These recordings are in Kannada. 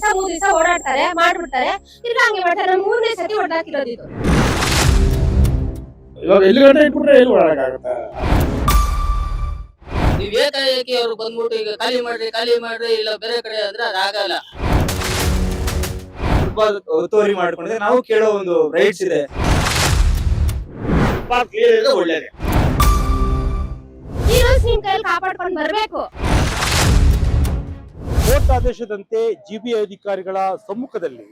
ದಿವಸ 3 ದಿವಸ ಓಡಾಡ್ತಾರೆ ಮಾಡ್ಬಿಡ್ತಾರೆ ತಿರ್ಗಾ ಹಂಗೆ ಮಾಡ್ತಾರೆ. ನಾನು 3ನೇ ಸತಿ ಹೊಡೆದಾಕಿರೋದು ಇದು. ಇವಾಗ ಎಲ್ಲಿ ಗಂಟೆ ಇಟ್ಬಿಟ್ರೆ ಎಲ್ಲಿ ಓಡಾಡಕ್ಕಾಗತ್ತೆ? ನೀವ್ ಏಕಾಏಕಿ ಅವ್ರು ಬಂದ್ಬಿಟ್ಟು ಈಗ ಖಾಲಿ ಮಾಡ್ರಿ ಇಲ್ಲ ಬೇರೆ ಕಡೆ ಅಂದ್ರೆ ಅದಾಗಲ್ಲ. ಫುಟ್ಬಾಲ್ ಒತ್ತುವರಿ ಮಾಡ್ಕೊಂಡಿದ್ರೆ ನಾವು ಕೇಳೋ ಒಂದು ರೈಟ್ಸ್ ಇದೆ. ಫುಟ್ಬಾಲ್ ಕ್ಲಿಯರ್ ಇದೆ, ಒಳ್ಳೇದೇ. ಈ ರೂಲ್ಸ್ ನಿಮ್ ಕೈಯಲ್ಲಿ ಕಾಪಾಡ್ಕೊಂಡು ಬರ್ಬೇಕು. ಕೋರ್ಟ್ ಆದೇಶದಂತೆ ಜಿಬಿ ಅಧಿಕಾರಿಗಳ ಸಮ್ಮುಖದಲ್ಲಿ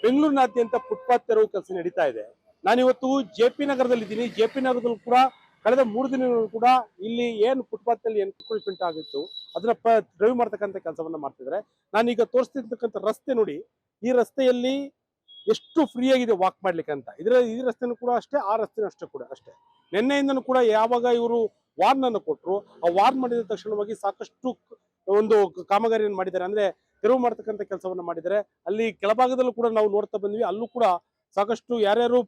ಬೆಂಗಳೂರಿನಾದ್ಯಂತ ಫುಟ್ಪಾತ್ ತೆರವು ಕೆಲಸ ನಡೀತಾ ಇದೆ. ನಾನಿವತ್ತು ಜೆಪಿ ನಗರದಲ್ಲಿದ್ದೀನಿ. ಜೆಪಿ ನಗರದಲ್ಲಿ ಕೂಡ ಕಳೆದ 3 ದಿನಗಳು ಕೂಡ ಇಲ್ಲಿ ಏನು ಫುಟ್ಪಾತ್ ನಲ್ಲಿ ಎನ್ಕ್ರೋಚ್ಮೆಂಟ್ ಆಗಿತ್ತು ಅದನ್ನ ಡ್ರೈವ್ ಮಾಡ್ತಕ್ಕಂಥ ಕೆಲಸವನ್ನ ಮಾಡ್ತಿದ್ದಾರೆ. ನಾನೀಗ ತೋರಿಸ್ತಿರ್ತಕ್ಕಂಥ ರಸ್ತೆ ನೋಡಿ, ಈ ರಸ್ತೆಯಲ್ಲಿ ಎಷ್ಟು ಫ್ರೀ ಆಗಿದೆ ವಾಕ್ ಮಾಡ್ಲಿಕ್ಕೆ ಅಂತ. ಈ ರಸ್ತೆನೂ ಕೂಡ ಅಷ್ಟೇ, ಆ ರಸ್ತೆನೂ ಅಷ್ಟೇ. ನಿನ್ನೆಯಿಂದನೂ ಕೂಡ ಯಾವಾಗ ಇವರು ವಾರ್ನ್ ಅನ್ನು ಕೊಟ್ಟರು, ಆ ವಾರ್ನ್ ಮಾಡಿದ ತಕ್ಷಣವಾಗಿ ಸಾಕಷ್ಟು ಒಂದು ಕಾಮಗಾರಿಯನ್ನು ಮಾಡಿದ್ದಾರೆ. ಅಂದ್ರೆ ತೆರವು ಮಾಡ್ತಕ್ಕಂಥ ಕೆಲಸವನ್ನ ಮಾಡಿದ್ದಾರೆ. ಅಲ್ಲಿ ಕೆಳಭಾಗದಲ್ಲೂ ಕೂಡ ನಾವು ನೋಡ್ತಾ ಬಂದ್ವಿ, ಅಲ್ಲೂ ಕೂಡ ಸಾಕಷ್ಟು ಯಾರ್ಯಾರು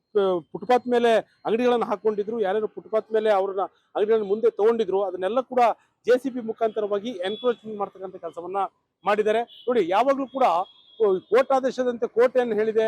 ಫುಟ್ಪಾತ್ ಮೇಲೆ ಅಂಗಡಿಗಳನ್ನು ಹಾಕೊಂಡಿದ್ರು, ಯಾರ್ಯಾರು ಫುಟ್ಪಾತ್ ಮೇಲೆ ಅವ್ರನ್ನ ಅಂಗಡಿಗಳನ್ನ ಮುಂದೆ ತಗೊಂಡಿದ್ರು, ಅದನ್ನೆಲ್ಲ ಕೂಡ JCB ಮುಖಾಂತರವಾಗಿ ಎನ್ಕ್ರೋಚ್ಮೆಂಟ್ ಮಾಡ್ತಕ್ಕಂಥ ಕೆಲಸವನ್ನ ಮಾಡಿದ್ದಾರೆ. ನೋಡಿ, ಯಾವಾಗ್ಲೂ ಕೂಡ ಕೋರ್ಟ್ ಆದೇಶದಂತೆ ಕೋರ್ಟ್ ಏನು ಹೇಳಿದೆ,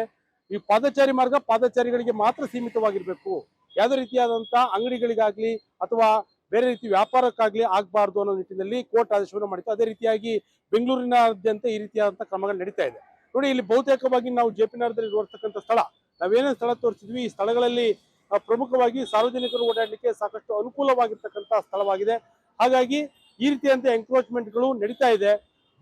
ಈ ಪಾದಚಾರಿ ಮಾರ್ಗ ಪಾದಚಾರಿಗಳಿಗೆ ಮಾತ್ರ ಸೀಮಿತವಾಗಿರ್ಬೇಕು, ಯಾವುದೇ ರೀತಿಯಾದಂತ ಅಂಗಡಿಗಳಿಗಾಗ್ಲಿ ಅಥವಾ ಬೇರೆ ರೀತಿ ವ್ಯಾಪಾರಕ್ಕಾಗ್ಲಿ ಆಗ್ಬಾರ್ದು ಅನ್ನೋ ನಿಟ್ಟಿನಲ್ಲಿ ಕೋರ್ಟ್ ಆದೇಶವನ್ನು ಮಾಡಿತ್ತು. ಅದೇ ರೀತಿಯಾಗಿ ಬೆಂಗಳೂರಿನಾದ್ಯಂತ ಈ ರೀತಿಯಾದಂತಹ ಕ್ರಮಗಳು ನಡೀತಾ ಇದೆ. ನೋಡಿ, ಇಲ್ಲಿ ಬಹುತೇಕವಾಗಿ ನಾವು JP ನಗರದಲ್ಲಿ ನೋಡ್ತಕ್ಕಂಥ ಸ್ಥಳ, ನಾವೇನೇನು ಸ್ಥಳ ತೋರಿಸಿದ್ವಿ, ಈ ಸ್ಥಳಗಳಲ್ಲಿ ಪ್ರಮುಖವಾಗಿ ಸಾರ್ವಜನಿಕರು ಓಡಾಡಲಿಕ್ಕೆ ಸಾಕಷ್ಟು ಅನುಕೂಲವಾಗಿರ್ತಕ್ಕಂಥ ಸ್ಥಳವಾಗಿದೆ. ಹಾಗಾಗಿ ಈ ರೀತಿಯಾದಂತಹ ಎನ್ಕ್ರೋಚ್ಮೆಂಟ್ಗಳು ನಡೀತಾ ಇದೆ.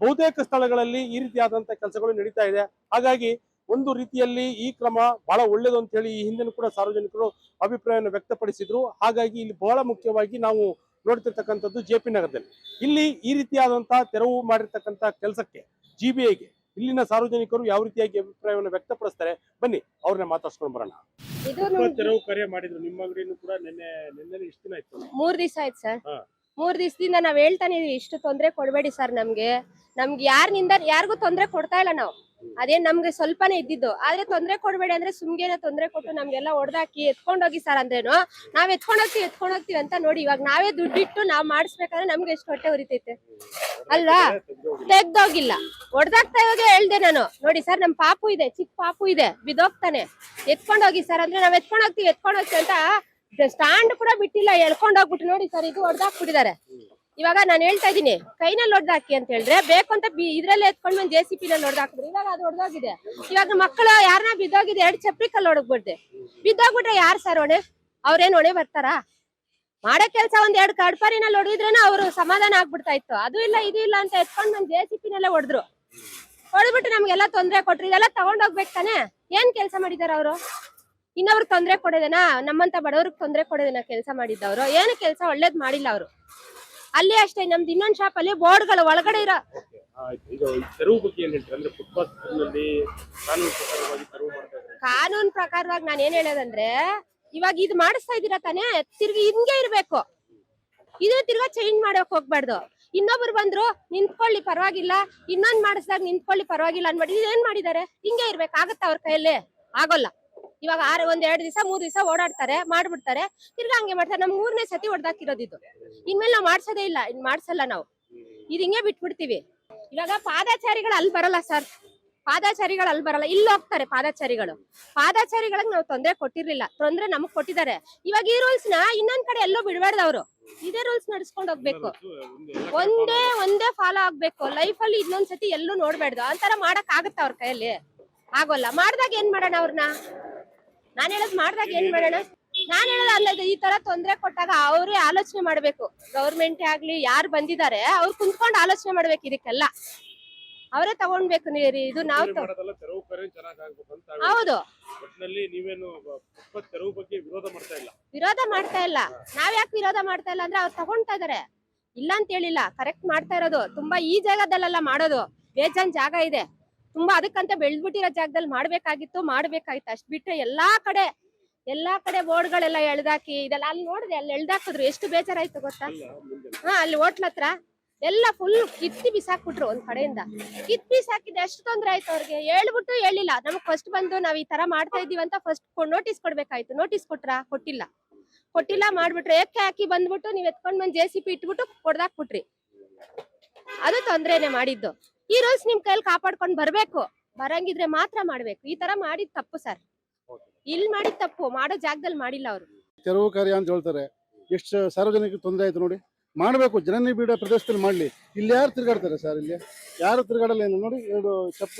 ಬಹುತೇಕ ಸ್ಥಳಗಳಲ್ಲಿ ಈ ರೀತಿಯಾದಂತಹ ಕೆಲಸಗಳು ನಡೀತಾ ಇದೆ. ಹಾಗಾಗಿ ಒಂದು ರೀತಿಯಲ್ಲಿ ಈ ಕ್ರಮ ಬಹಳ ಒಳ್ಳೇದು ಅಂತ ಹೇಳಿ ಈ ಹಿಂದೆ ಕೂಡ ಸಾರ್ವಜನಿಕರು ಅಭಿಪ್ರಾಯವನ್ನು ವ್ಯಕ್ತಪಡಿಸಿದ್ರು. ಹಾಗಾಗಿ ಇಲ್ಲಿ ಬಹಳ ಮುಖ್ಯವಾಗಿ ನಾವು ನೋಡ್ತಿರ್ತಕ್ಕಂಥದ್ದು JP ನಗರದಲ್ಲಿ ಇಲ್ಲಿ ಈ ರೀತಿಯಾದಂತಹ ತೆರವು ಮಾಡಿರ್ತಕ್ಕಂಥ ಕೆಲಸಕ್ಕೆ GBIಗೆ ಇಲ್ಲಿನ ಸಾರ್ವಜನಿಕರು ಯಾವ ರೀತಿಯಾಗಿ ಅಭಿಪ್ರಾಯವನ್ನು ವ್ಯಕ್ತಪಡಿಸ್ತಾರೆ, ಬನ್ನಿ ಅವ್ರನ್ನ ಮಾತಾಡ್ಸ್ಕೊಂಡು ಬರೋಣ. ತೆರವು ಕಾರ್ಯ ಮಾಡಿದ್ರು ನಿಮ್ಮ ಅಂಗಡಿನೂ ಕೂಡ ನಿನ್ನೆ ಇಷ್ಟು ದಿನ ಆಯ್ತು? 3 ದಿವಸ ಆಯ್ತು ಸರ್. 3 ದಿವಸದಿಂದ ನಾವ್ ಹೇಳ್ತಾನೆ ಇದೀವಿ, ಇಷ್ಟು ತೊಂದ್ರೆ ಕೊಡ್ಬೇಡಿ ಸರ್. ನಮ್ಗೆ ಯಾರಿಗೂ ತೊಂದ್ರೆ ಕೊಡ್ತಾ ಇಲ್ಲ ನಾವು. ಅದೇನ್ ನಮ್ಗೆ ಸ್ವಲ್ಪನೇ ಇದ್ದಿದ್ದು, ಆದ್ರೆ ತೊಂದ್ರೆ ಕೊಡ್ಬೇಡಿ ಅಂದ್ರೆ ಸುಮ್ಗೆನ ತೊಂದ್ರೆ ಕೊಟ್ಟು ನಮ್ಗೆಲ್ಲ ಹೊಡೆದಾಕಿ ಎತ್ಕೊಂಡೋಗಿ ಸರ್ ಅಂದ್ರೇನು ನಾವ್ ಎತ್ಕೊಂಡೋಗ್ತೀವಿ ಅಂತ. ನೋಡಿ, ಇವಾಗ ನಾವೇ ದುಡ್ಡಿಟ್ಟು ನಾವ್ ಮಾಡಿಸ್ಬೇಕಾದ್ರೆ ನಮ್ಗೆ ಎಷ್ಟು ಹೊಟ್ಟೆ ಉರಿತೈತೆ ಅಲ್ವಾ? ತೆಗ್ದೋಗಿಲ್ಲ, ಹೊಡೆದಾಗ್ತಾ ಇವಾಗ ಹೇಳ್ದೆ ನಾನು. ನೋಡಿ ಸರ್, ನಮ್ ಪಾಪು ಇದೆ, ಚಿಕ್ಕ ಪಾಪು ಇದೆ, ಬಿದ್ದೋಗ್ತಾನೆ, ಎತ್ಕೊಂಡೋಗಿ ಸರ್ ಅಂದ್ರೆ ನಾವ್ ಎತ್ಕೊಂಡೋಗ್ತೀವಿ ಅಂತ ಸ್ಟ್ಯಾಂಡ್ ಕೂಡ ಬಿಟ್ಟಿಲ್ಲ, ಎಳ್ಕೊಂಡೋಗ್ಬಿಟ್ಟು ನೋಡಿ ಸರ್ ಇದು ಹೊಡೆದಾಕ್ಬಿಟ್ಟಿದ್ದಾರೆ. ಇವಾಗ ನಾನು ಹೇಳ್ತಾ ಇದೀನಿ, ಕೈನಲ್ಲಿ ಹೊಡೆದಾಕಿ ಅಂತ ಹೇಳಿದ್ರೆ ಬೇಕು ಅಂತ ಇದ್ರಲ್ಲೇ ಎತ್ಕೊಂಡು ಬಂದು JCB ನಲ್ಲಿ ಹೊಡೆದಾಕ್ಬಿಡ್ರಿ. ಇವಾಗ ಅದು ಹೊಡೆದೋಗಿದೆ. ಇವಾಗ ಮಕ್ಕಳು ಯಾರನ್ನ ಬಿದ್ದೋಗಿದೆ, 2 ಚಪ್ರಿ ಕಲ್ಲು ಹೊಡಗ್ಬಿಡ್ದೆ, ಬಿದ್ದೋಗ್ಬಿಟ್ರೆ ಯಾರು ಸರ್ ಹೊಣೆ? ಅವ್ರೇನ್ ಹೊಣೆ ಬರ್ತಾರಾ? ಮಾಡೋ ಕೆಲ್ಸ 1-2 ಕಡ್ಪಾರಿನಲ್ಲಿ ಹೊಡಿದ್ರೇನ ಅವ್ರು ಸಮಾಧಾನ ಆಗ್ಬಿಡ್ತಾ ಇತ್ತು. ಅದು ಇಲ್ಲ ಇದು ಇಲ್ಲ ಅಂತ ಎತ್ಕೊಂಡ್ ಬಂದು JCB ನಲ್ಲೇ ಹೊಡೆದ್ಬಿಟ್ಟು ನಮ್ಗೆಲ್ಲ ತೊಂದ್ರೆ ಕೊಟ್ರು. ಇದೆಲ್ಲ ತಗೊಂಡೋಗ್ಬೇಕು ತಾನೆ? ಏನ್ ಕೆಲ್ಸ ಮಾಡಿದಾರ ಅವರು? ಇನ್ನೊಬ್ರಿಗೆ ತೊಂದ್ರೆ ಕೊಡೋದೇನಾ? ನಮ್ಮಂತ ಬಡವ್ರಿಗೆ ತೊಂದ್ರೆ ಕೊಡೋದೇನಾ ಕೆಲಸ ಮಾಡಿದ್ದವ್ರು? ಏನು ಕೆಲಸ ಒಳ್ಳೇದ್ ಮಾಡಿಲ್ಲ ಅವರು. ಅಲ್ಲಿ ಅಷ್ಟೇ, ನಮ್ದು ಇನ್ನೊಂದ್ ಶಾಪ್ ಅಲ್ಲಿ ಬೋರ್ಡ್ಗಳು ಒಳಗಡೆ ಇರೋ ಕಾನೂನು ಪ್ರಕಾರವಾಗಿ ನಾನು ಏನ್ ಹೇಳೋದಂದ್ರೆ, ಇವಾಗ ಇದು ಮಾಡಿಸ್ತಾ ಇದೀರಾ ತಾನೇ, ತಿರ್ಗಿ ಹಿಂಗೆ ಇರ್ಬೇಕು. ಇದು ತಿರ್ಗಾ ಚೇಂಜ್ ಮಾಡಕ್ ಹೋಗ್ಬಾರ್ದು. ಇನ್ನೊಬ್ರು ಬಂದ್ರು ನಿಂತ್ಕೊಳ್ಳಿ ಪರವಾಗಿಲ್ಲ, ಇನ್ನೊಂದ್ ಮಾಡಿಸ್ದಾಗ ನಿಂತ್ಕೊಳ್ಳಿ ಪರವಾಗಿಲ್ಲ ಅನ್ಬೇಡಿ. ಇದೇನ್ ಮಾಡಿದಾರೆ? ಹಿಂಗೆ ಇರ್ಬೇಕಾಗತ್ತ ಅವ್ರ ಕೈಯಲ್ಲಿ? ಆಗೋಲ್ಲ. ಇವಾಗ 1-2 ದಿವಸ 3 ದಿವಸ ಓಡಾಡ್ತಾರೆ ಮಾಡ್ಬಿಡ್ತಾರೆ, ತಿರ್ಗಾ ಹಂಗೆ ಮಾಡ್ತಾರೆ. ನಮ್ 3ನೇ ಸತಿ ಹೊಡೆದಾಕಿರೋದು ಇದು. ಇನ್ಮೇಲೆ ನಾವ್ ಮಾಡ್ಸೋದೇ ಇಲ್ಲ, ಮಾಡ್ಸಲ್ಲ ನಾವು. ಇದು ಹಿಂಗೆ ಬಿಟ್ಬಿಡ್ತೀವಿ. ಇವಾಗ ಪಾದಚಾರಿಗಳು ಅಲ್ಲಿ ಬರಲ್ಲ ಸರ್, ಪಾದಚಾರಿಗಳು ಅಲ್ಲಿ ಬರಲ್ಲ, ಇಲ್ಲಿ ಹೋಗ್ತಾರೆ ಪಾದಚಾರಿಗಳಿಗೆ ನಾವು ತೊಂದ್ರೆ ಕೊಟ್ಟಿರ್ಲಿಲ್ಲ, ತೊಂದ್ರೆ ನಮಗ್ ಕೊಟ್ಟಿದ್ದಾರೆ. ಇವಾಗ ಈ ರೂಲ್ಸ್ ನ ಇನ್ನೊಂದ್ ಕಡೆ ಎಲ್ಲೋ ಬಿಡ್ಬಾರ್ದು. ಅವರು ಇದೇ ರೂಲ್ಸ್ ನಡ್ಸ್ಕೊಂಡ್ ಹೋಗ್ಬೇಕು, ಒಂದೇ ಫಾಲೋ ಆಗ್ಬೇಕು. ಲೈಫ್ ಅಲ್ಲಿ ಇನ್ನೊಂದ್ಸತಿ ಎಲ್ಲೂ ನೋಡ್ಬೇಡ್ದು. ಅಂತರ ಮಾಡಕ್ ಆಗತ್ತ ಅವ್ರ ಕೈಯಲ್ಲಿ? ಆಗೋಲ್ಲ. ಮಾಡ್ದಾಗ ಏನ್ ಮಾಡೋಣ ಅವ್ರನ್ನ? ನಾನ್ ಹೇಳೋದ್ ಮಾಡ್ದಾಗ ಏನ್ ಮಾಡೋಣ? ನಾನ್ ಹೇಳೋದು ಅಲ್ಲ, ಈ ತರ ತೊಂದ್ರೆ ಕೊಟ್ಟಾಗ ಅವ್ರೇ ಆಲೋಚನೆ ಮಾಡ್ಬೇಕು. ಗೌರ್ಮೆಂಟ್ ಆಗ್ಲಿ ಯಾರು ಬಂದಿದ್ದಾರೆ ಅವ್ರು ಕುಂತ್ಕೊಂಡು ಆಲೋಚನೆ ಮಾಡ್ಬೇಕು. ಇದಕ್ಕೆಲ್ಲ ಅವರೇ ತಗೊಂಡ್ಬೇಕು. ಇದು ನಾವು ಹೌದು ವಿರೋಧ ಮಾಡ್ತಾ ಇಲ್ಲ. ನಾವ್ ಯಾಕೆ ವಿರೋಧ ಮಾಡ್ತಾ ಇಲ್ಲ ಅಂದ್ರೆ ಅವ್ರು ತಗೊಂತಾ ಇದಾರೆ, ಇಲ್ಲ ಅಂತ ಹೇಳಿಲ್ಲ, ಕರೆಕ್ಟ್ ಮಾಡ್ತಾ ಇರೋದು. ತುಂಬಾ ಈ ಜಾಗದಲ್ಲೆಲ್ಲ ಮಾಡೋದು, ಬೇಜಾನ್ ಜಾಗ ಇದೆ ತುಂಬಾ, ಅದಕ್ಕಂತ ಬೆಳ್ದ್ಬಿಟ್ಟಿರೋ ಜಾಗದಲ್ಲಿ ಮಾಡ್ಬೇಕಾಗಿತ್ತು. ಅಷ್ಟ್ ಬಿಟ್ರೆ ಎಲ್ಲಾ ಕಡೆ ಬೋರ್ಡ್ಗಳೆಲ್ಲ ಎಳ್ದಾಕಿ ಇದೆಲ್ಲ ಅಲ್ಲಿ ನೋಡಿದೆ, ಅಲ್ಲಿ ಎಳ್ದಾಕಿದ್ರು ಎಷ್ಟು ಬೇಜಾರಾಯ್ತು ಗೊತ್ತಾ? ಅಲ್ಲಿ ಹೋಟ್ಲ ಹತ್ರ ಎಲ್ಲ ಫುಲ್ ಕಿತ್ತಿ ಬಿಸಾಕ್ಬಿಟ್ರು. ಒಂದ್ ಕಡೆಯಿಂದ ಕಿತ್ ಬಿಸಾಕಿದ್ರೆ ಎಷ್ಟು ತೊಂದ್ರೆ ಆಯ್ತು ಅವ್ರಿಗೆ. ಹೇಳ್ಬಿಟ್ಟು ಹೇಳಿಲ್ಲ, ನಮಗ್ ಫಸ್ಟ್ ಬಂದು ನಾವ್ ಈ ತರ ಮಾಡ್ತಾ ಇದೀವಿ ಅಂತ ಫಸ್ಟ್ ನೋಟಿಸ್ ಕೊಡ್ಬೇಕಾಯ್ತು. ನೋಟಿಸ್ ಕೊಟ್ಟಿಲ್ಲ ಮಾಡ್ಬಿಟ್ರೆ ಏಕೆ ಹಾಕಿ ಬಂದ್ಬಿಟ್ಟು ನೀವ್ ಎತ್ಕೊಂಡ್ ಬಂದ್ JCB ಇಟ್ಬಿಟ್ಟು ಹೊಡ್ದಾಕ್ಬಿಟ್ರಿ. ಅದು ತೊಂದ್ರೆನೆ ಮಾಡಿದ್ದು. ಈ ರೂಲ್ಸ್ ನಿಮ್ ಕೈಯಲ್ಲಿ ಕಾಪಾಡ್ಕೊಂಡ್ ಬರ್ಬೇಕು. ಬರಂಗಿದ್ರೆ ಮಾತ್ರ ಮಾಡ್ಬೇಕು. ಈ ತರ ಮಾಡಿದ್ ತಪ್ಪು ಸರ್. ಇಲ್ಲಿ ಮಾಡಿದ್ ತಪ್ಪು, ಮಾಡೋ ಜಾಗದಲ್ಲಿ ಮಾಡಿಲ್ಲ ಅವರು. ತೆರವು ಕಾರ್ಯ ಅಂತ ಹೇಳ್ತಾರೆ. ಎಷ್ಟು ಸಾರ್ವಜನಿಕ ತೊಂದರೆ ಆಯ್ತು ನೋಡಿ. ಮಾಡಬೇಕು, ಜನನಿಬಿಡ ಪ್ರದೇಶದಲ್ಲಿ ಮಾಡಲಿ. ಇಲ್ಲಿ ಯಾರು ತಿರುಗಾಡ್ತಾರೆ ಸರ್? ಇಲ್ಲಿ ಯಾರು ತಿರುಗಾಡಲ್ಲ. ಏನು ನೋಡಿ, ಎರಡು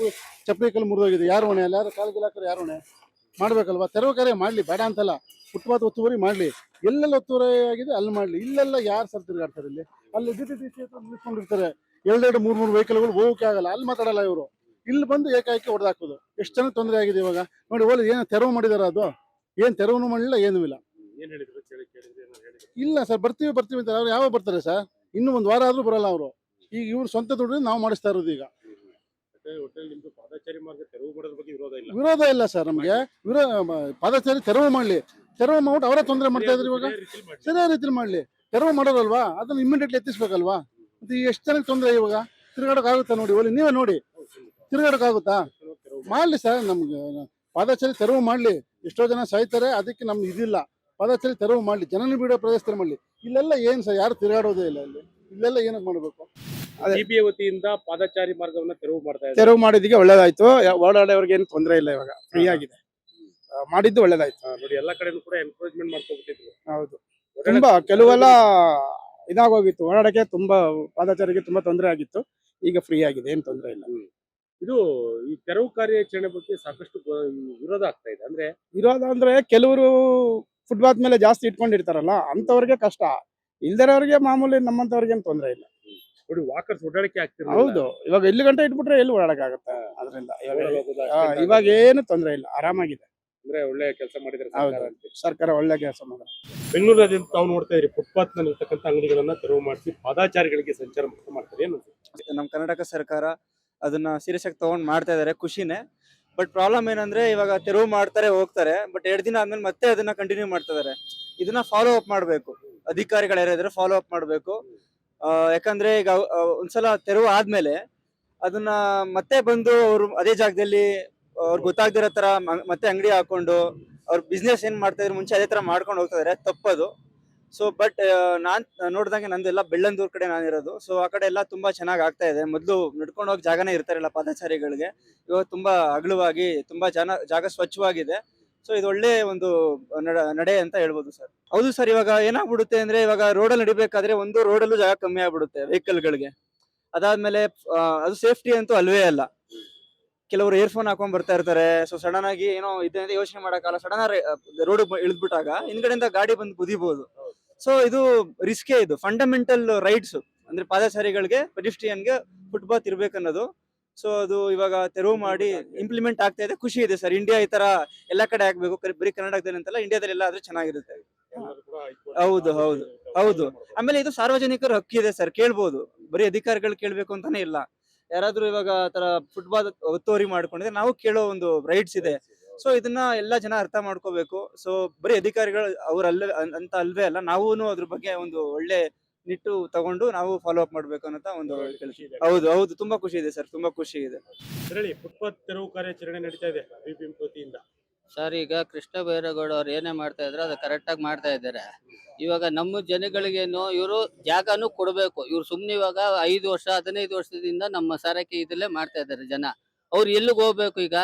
ಚಪ್ಪಲಿ ಕಲ್ಲು ಮುರಿದೋಗಿದೆ. ಯಾರು ಹೊಣೆ? ಅಲ್ಲಿ ಯಾರು ಕಾಲಿಗೆ ಹಾಕಿದ್ರೆ ಯಾರು ಹೊಣೆ? ಮಾಡ್ಬೇಕಲ್ವಾ? ತೆರವು ಕಾರ್ಯ ಮಾಡಲಿ, ಬೇಡ ಅಂತಲ್ಲ. ಫುಟ್ಪಾತ್ ಒತ್ತುವರಿ ಮಾಡಲಿ, ಎಲ್ಲೆಲ್ಲ ಒತ್ತುವರಿ ಆಗಿದೆ ಅಲ್ಲಿ ಮಾಡಲಿ. ಇಲ್ಲೆಲ್ಲ ಯಾರು ಸರ್ ತಿರುಗಾಡ್ತಾರೆ? ಇಲ್ಲಿ ಅಲ್ಲಿ DTDC ಹತ್ರ ನಿಲ್ಸ್ಕೊಂಡಿರ್ತಾರೆ. ಎರಡೆರಡು ಮೂರು ವೆಹಿಕಲ್ಗಳು ಹೋಗಕ್ಕೆ ಆಗಲ್ಲ, ಅಲ್ಲಿ ಮಾತಾಡಲ್ಲ ಇವರು. ಇಲ್ಲಿ ಬಂದು ಏಕಾಏಕಿ ಹೊಡೆದಾಕೋದು. ಎಷ್ಟು ಜನ ತೊಂದರೆ ಆಗಿದೆ ಇವಾಗ ನೋಡಿ. ಓಲಿ ಏನು ತೆರವು ಮಾಡಿದಾರ? ಅದು ಏನು ತೆರವು ಮಾಡಲಿಲ್ಲ, ಏನೂ ಇಲ್ಲ. ಏನ್ ಹೇಳಿದ್ರು? ಕೇಳಿದ್ರೆ ಏನಾದ್ರು ಹೇಳಿದ್ರು? ಇಲ್ಲ ಸರ್, ಬರ್ತೀವಿ ಅಂತ. ಅವ್ರು ಯಾವಾಗ ಬರ್ತಾರೆ ಸರ್? ಇನ್ನೂ ಒಂದು ವಾರ ಆದ್ರೂ ಬರಲ್ಲ ಅವರು. ಈಗ ಇವ್ರು ಸ್ವಂತ ದುಡ್ಡು ನಾವು ಮಾಡಿಸ್ತಾ ಇರೋದು. ಈಗ ಒಟ್ಟಲ್ಲಿ ನಿಮ್ದು ಪಾದಚಾರಿ ಮಾರ್ಗ ತೆರವು ಮಾಡೋದ್ರ ಬಗ್ಗೆ ವಿರೋಧ ಇಲ್ಲ? ವಿರೋಧ ಇಲ್ಲ ಸರ್ ನಮಗೆ. ಪಾದಚಾರಿ ತೆರವು ಮಾಡಲಿ. ತೆರವು ಮಾಡ್ಬಿಟ್ಟು ಅವರೇ ತೊಂದರೆ ಮಾಡ್ತಾ ಇದ್ರು. ಇವಾಗ ಸರಿಯಾದ ರೀತಿಲಿ ಮಾಡಲಿ. ತೆರವು ಮಾಡೋದಲ್ವಾ, ಅದನ್ನ ಇಮಿಡಿಯೇಟ್ಲಿ ಎತ್ತಿಸ್ಬೇಕಲ್ವಾ? ಮತ್ತೆ ಎಷ್ಟು ಜನಕ್ಕೆ ತೊಂದರೆ ಇವಾಗ? ತಿರುಗಾಡಕ್ ಆಗುತ್ತಾ ನೋಡಿ? ಒಲಿ ನೀವೇ ನೋಡಿ, ತಿರುಗಾಡಕ್ ಆಗುತ್ತಾ? ಮಾಡ್ಲಿ ಸರ್. ನಮ್ಗೆ ಪಾದಚಾರಿ ತೆರವು ಮಾಡ್ಲಿ. ಎಷ್ಟೋ ಜನ ಸಾಯ್ತಾರೆ, ಅದಕ್ಕೆ ನಮ್ಗೆ ಇದಿಲ್ಲ. ಪಾದಚಾರಿ ತೆರವು ಮಾಡ್ಲಿ, ಜನನಿಬಿಡ ಪ್ರದೇಶದಲ್ಲಿ ಮಾಡ್ಲಿ. ಇಲ್ಲೆಲ್ಲ ಏನ್ ಸರ್, ಯಾರು ತಿರುಗಾಡೋದೇ ಇಲ್ಲ. ಇಲ್ಲೆಲ್ಲ ಏನಕ್ಕೆ ಮಾಡ್ಬೇಕು? ಸಿಬಿಐ ವತಿಯಿಂದ ಪಾದಚಾರಿ ಮಾರ್ಗವನ್ನ ತೆರವು ಮಾಡ್ತಾ ಇದ್ದಾರೆ. ತೆರವು ಮಾಡಿದ್ದಕ್ಕೆ ಒಳ್ಳೇದಾಯ್ತು. ಓಡಾಡೋರ್ಗೆ ಏನು ತೊಂದರೆ ಇಲ್ಲ, ಇವಾಗ ಫ್ರೀ ಆಗಿದೆ. ಮಾಡಿದ್ದು ಒಳ್ಳೇದಾಯ್ತು. ನೋಡಿ, ಎಲ್ಲಾ ಕಡೆನೂ ಕೂಡ ಎನ್ಕರೇಜ್ಮೆಂಟ್ ಮಾಡ್ಕೊಬಿಟ್ಟಿದ್ರು. ಹೌದು, ತುಂಬಾ ಕೆಲವೆಲ್ಲ ಇದಾಗೋಗಿತ್ತು. ಓಡಾಡಕ್ಕೆ ತುಂಬಾ ಪಾದಚಾರಿಗೆ ತುಂಬಾ ತೊಂದರೆ ಆಗಿತ್ತು. ಈಗ ಫ್ರೀ ಆಗಿದೆ, ಏನ್ ತೊಂದರೆ ಇಲ್ಲ. ಇದು ಈ ತೆರವು ಕಾರ್ಯಾಚರಣೆ ಬಗ್ಗೆ ಸಾಕಷ್ಟು ವಿರೋಧ ಆಗ್ತಾ ಇದೆ. ಅಂದ್ರೆ ವಿರೋಧ ಅಂದ್ರೆ ಕೆಲವರು ಫುಟ್ಪಾತ್ ಮೇಲೆ ಜಾಸ್ತಿ ಇಟ್ಕೊಂಡಿರ್ತಾರಲ್ಲ, ಅಂತವ್ರಿಗೆ ಕಷ್ಟ. ಇಲ್ದಿರೋರಿಗೆ ಮಾಮೂಲಿ ನಮ್ಮಂತವ್ರಿಗೆ ಏನ್ ತೊಂದರೆ ಇಲ್ಲ. ನೋಡಿ, ವಾಕರ್ಸ್ ಓಡಾಡಕ್ಕೆ ಆಗ್ತಿಲ್ಲ. ಹೌದು, ಇವಾಗ ಇಲ್ಲಿ ಗಂಟೆ ಇಟ್ಬಿಟ್ರೆ ಎಲ್ಲಿ ಓಡಾಡಕ್ ಆಗುತ್ತೆ? ಅದರಿಂದ ಇವಾಗ ಏನು ತೊಂದರೆ ಇಲ್ಲ, ಆರಾಮಾಗಿದೆ. ಅಂದ್ರೆ ಒಳ್ಳೆ ಕೆಲಸ ಮಾಡಿದ್ರೆ ಹೌದು, ಸರ್ಕಾರ ಒಳ್ಳೆ ಕೆಲಸ ಮಾಡಿದೆ. ಬೆಂಗಳೂರಿನಾದ್ಯಂತ ತಾವು ನೋಡ್ತಾ ಇದ್ರಿ, ಫುಟ್ಪಾತ್ ನಲ್ಲಿ ಇರ್ತಕ್ಕಂಥ ಅಂಗಡಿಗಳನ್ನ ತೆರವು ಮಾಡಿಸಿ ಪಾದಾಚಾರಿಗಳಿಗೆ ಸಂಚಾರ ಮುಕ್ತ ಮಾಡ್ತಾರೆ. ಏನು ನಮ್ಮ ಕರ್ನಾಟಕ ಸರ್ಕಾರ ಅದನ್ನ ಸೀರಿಯಸ್ ಆಗಿ ತಗೊಂಡ್ ಮಾಡ್ತಾ ಇದಾರೆ, ಖುಷಿನೇ. ಬಟ್ ಪ್ರಾಬ್ಲಮ್ ಏನಂದ್ರೆ ಇವಾಗ ತೆರವು ಮಾಡ್ತಾರೆ, ಹೋಗ್ತಾರೆ. ಬಟ್ 2 ದಿನ ಆದ್ಮೇಲೆ ಮತ್ತೆ ಅದನ್ನ ಕಂಟಿನ್ಯೂ ಮಾಡ್ತಾ ಇದಾರೆ. ಇದನ್ನ ಫಾಲೋ ಅಪ್ ಮಾಡ್ಬೇಕು, ಅಧಿಕಾರಿಗಳು ಯಾರಿದ್ರೆ ಫಾಲೋ ಅಪ್ ಮಾಡ್ಬೇಕು. ಯಾಕಂದ್ರೆ ಈಗ ಒಂದ್ಸಲ ತೆರವು ಆದ್ಮೇಲೆ ಅದನ್ನ ಮತ್ತೆ ಬಂದು ಅವ್ರು ಅದೇ ಜಾಗದಲ್ಲಿ ಅವ್ರಿಗೆ ಗೊತ್ತಾಗ್ದಿರೋ ತರ ಮತ್ತೆ ಅಂಗಡಿ ಹಾಕೊಂಡು ಅವ್ರ ಬಿಸ್ನೆಸ್ ಏನ್ ಮಾಡ್ತಾ ಇದ್ರು ಮುಂಚೆ ಅದೇ ತರ ಮಾಡ್ಕೊಂಡು ಹೋಗ್ತಾ ಇದಾರೆ, ತಪ್ಪದು. ಸೊ ಬಟ್ ನಾನ್ ನೋಡ್ದಂಗೆ ನಂದೆಲ್ಲ ಬೆಳ್ಳಂದೂರ್ ಕಡೆ ನಾನಿರೋದು. ಸೊ ಆ ಕಡೆ ಎಲ್ಲ ತುಂಬಾ ಚೆನ್ನಾಗಿ ಆಗ್ತಾ ಇದೆ. ಮೊದ್ಲು ನಡ್ಕೊಂಡು ಹೋಗಿ ಜಾಗನೇ ಇರ್ತಾರಲ್ಲ ಪಾದಚಾರಿಗಳಿಗೆ, ಇವಾಗ ತುಂಬಾ ಅಗಲವಾಗಿ ತುಂಬಾ ಜಾಗ ಸ್ವಚ್ಛವಾಗಿದೆ. ಸೊ ಇದು ಒಳ್ಳೆ ಒಂದು ನಡೆ ಅಂತ ಹೇಳ್ಬೋದು ಸರ್. ಹೌದು ಸರ್, ಇವಾಗ ಏನಾಗ್ಬಿಡುತ್ತೆ ಅಂದ್ರೆ ಇವಾಗ ರೋಡಲ್ಲಿ ನಡಿಬೇಕಾದ್ರೆ ಒಂದು ರೋಡಲ್ಲೂ ಜಾಗ ಕಮ್ಮಿ ಆಗ್ಬಿಡುತ್ತೆ ವೆಹಿಕಲ್ಗಳಿಗೆ. ಅದಾದ್ಮೇಲೆ ಅದು ಸೇಫ್ಟಿ ಅಂತೂ ಅಲ್ವೇ ಅಲ್ಲ. ಕೆಲವರು ಇಯರ್ಫೋನ್ ಹಾಕೊಂಡ್ ಬರ್ತಾ ಇರ್ತಾರೆ. ಸೊ ಸಡನ್ ಆಗಿ ಏನೋ ಇದೆ ಅಂತ ಯೋಚನೆ ಮಾಡಕ್ಕಲ್ಲ, ಸಡನ್ ರೋಡ್ ಇಳಿದ್ಬಿಟ್ಟಾಗ ಹಿಂದ್ಗಡೆಯಿಂದ ಗಾಡಿ ಬಂದು ಕುದಿಬಹುದು. ಸೊ ಇದು ರಿಸ್ಕೇ. ಇದು ಫಂಡಮೆಂಟಲ್ ರೈಟ್ಸ್ ಅಂದ್ರೆ ಪಾದಚಾರಿಗಳಿಗೆ, ಪೆಡಿಸ್ಟ್ರಿಯನ್ಗೆ ಫುಟ್ಪಾತ್ ಇರ್ಬೇಕನ್ನೋದು. ಸೊ ಅದು ಇವಾಗ ತೆರವು ಮಾಡಿ ಇಂಪ್ಲಿಮೆಂಟ್ ಆಗ್ತಾ ಇದೆ, ಖುಷಿ ಇದೆ ಸರ್. ಇಂಡಿಯಾ ಈ ತರ ಎಲ್ಲಾ ಕಡೆ ಆಗ್ಬೇಕು, ಬರೀ ಕರ್ನಾಟಕದಲ್ಲಿ ಅಂತಲ್ಲ, ಇಂಡಿಯಾದಲ್ಲಿ ಎಲ್ಲ ಆದ್ರೆ ಚೆನ್ನಾಗಿರುತ್ತೆ. ಹೌದು ಹೌದು ಹೌದು. ಆಮೇಲೆ ಇದು ಸಾರ್ವಜನಿಕರ ಹಕ್ಕಿದೆ ಸರ್, ಕೇಳ್ಬೋದು. ಬರೀ ಅಧಿಕಾರಿಗಳು ಕೇಳ್ಬೇಕು ಅಂತಾನೆ ಇಲ್ಲ. ಯಾರಾದ್ರೂ ಇವಾಗ ತರ ಫುಟ್ಪಾತ್ ಒತ್ತುವರಿ ಮಾಡ್ಕೊಂಡಿದ್ರೆ ನಾವು ಕೇಳೋ ಒಂದು ರೈಟ್ಸ್ ಇದೆ. ಸೊ ಇದನ್ನ ಎಲ್ಲಾ ಜನ ಅರ್ಥ ಮಾಡ್ಕೋಬೇಕು. ಸೊ ಬರೀ ಅಧಿಕಾರಿಗಳು ಅಂತ ಅಲ್ವೇ ಅಲ್ಲ, ನಾವು ಅದ್ರ ಬಗ್ಗೆ ಒಂದು ಒಳ್ಳೆ ನಿಟ್ಟು ತಗೊಂಡು ನಾವು ಫಾಲೋ ಅಪ್ ಮಾಡ್ಬೇಕು ಅನ್ನೋ ಒಂದು ಹೌದು ಹೌದು. ತುಂಬಾ ಖುಷಿ ಇದೆ ಸರ್, ತುಂಬಾ ಖುಷಿ ಇದೆ. ಫುಟ್ಪಾತ್ ತೆರವು ಕಾರ್ಯಾಚರಣೆ ನಡೀತಾ ಇದೆ ಬಿಬಿಎಂಪಿ ವತಿಯಿಂದ. ಸರ್, ಈಗ ಕೃಷ್ಣ ಬೈರೇಗೌಡ ಅವ್ರು ಏನೇ ಮಾಡ್ತಾ ಇದ್ರೆ ಅದು ಕರೆಕ್ಟ್ ಆಗಿ ಮಾಡ್ತಾ ಇದ್ದಾರೆ. ಇವಾಗ ನಮ್ಮ ಜನಗಳಿಗೇನು ಇವರು ಜಾಗನೂ ಕೊಡಬೇಕು. ಇವ್ರು ಸುಮ್ನೆ ಇವಾಗ 5 ವರ್ಷ 15 ವರ್ಷದಿಂದ ನಮ್ಮ ಸಾರಕ್ಕೆ ಇದಲ್ಲೇ ಮಾಡ್ತಾ ಇದ್ದಾರೆ ಜನ. ಅವ್ರು ಎಲ್ಲಿಗೆ ಹೋಗ್ಬೇಕು ಈಗ?